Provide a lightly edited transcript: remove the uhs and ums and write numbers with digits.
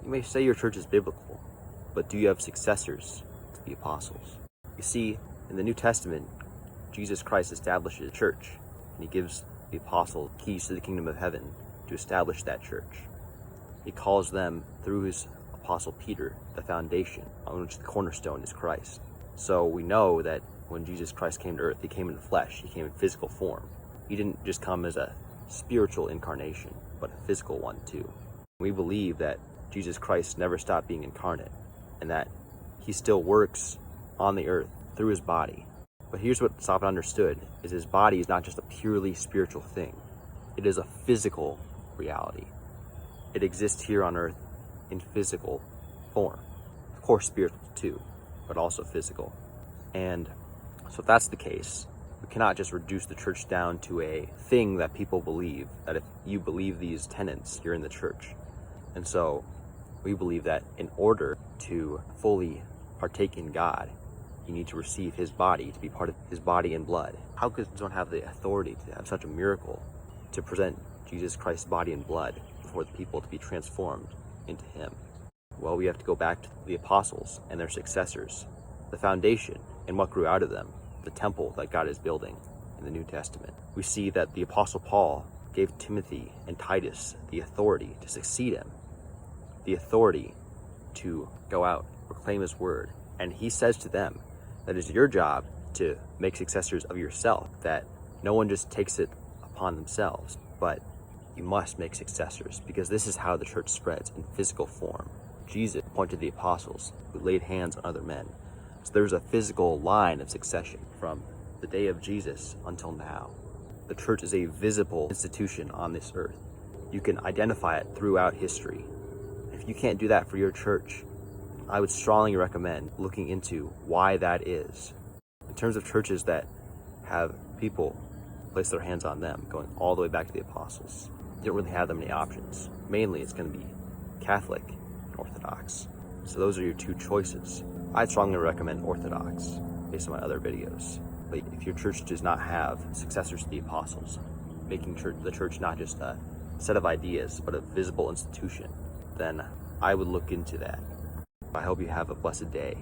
You may say your church is biblical, but do you have successors to the apostles? You see, in the New Testament, Jesus Christ establishes a church, and he gives the apostles keys to the kingdom of heaven to establish that church. He calls them, through his apostle Peter, the foundation on which the cornerstone is Christ. So we know that when Jesus Christ came to earth, he came in the flesh, he came in physical form. He didn't just come as a spiritual incarnation, but a physical one too. We believe that Jesus Christ never stopped being incarnate, and that he still works on the earth through his body. But here's what's often understood, is his body is not just a purely spiritual thing. It is a physical reality. It exists here on earth in physical form. Of course, spiritual too, but also physical. And so if that's the case, we cannot just reduce the church down to a thing that people believe, that if you believe these tenets, you're in the church. And so we believe that in order to fully partake in God, you need to receive his body, to be part of his body and blood. How could someone have the authority to have such a miracle, to present Jesus Christ's body and blood before the people to be transformed into him? Well, we have to go back to the apostles and their successors, the foundation and what grew out of them, the temple that God is building in the New Testament. We see that the apostle Paul gave Timothy and Titus the authority to succeed him, the authority to go out, proclaim his word. And he says to them that it's your job to make successors of yourself, that no one just takes it upon themselves, but you must make successors, because this is how the church spreads in physical form. Jesus appointed the apostles who laid hands on other men. So there's a physical line of succession from the day of Jesus until now. The church is a visible institution on this earth. You can identify it throughout history. If you can't do that for your church, I would strongly recommend looking into why that is. In terms of churches that have people place their hands on them, going all the way back to the apostles, you don't really have that many options. Mainly it's going to be Catholic and Orthodox. So those are your two choices. I'd strongly recommend Orthodox based on my other videos. But if your church does not have successors to the apostles, making the church not just a set of ideas, but a visible institution, then I would look into that. I hope you have a blessed day.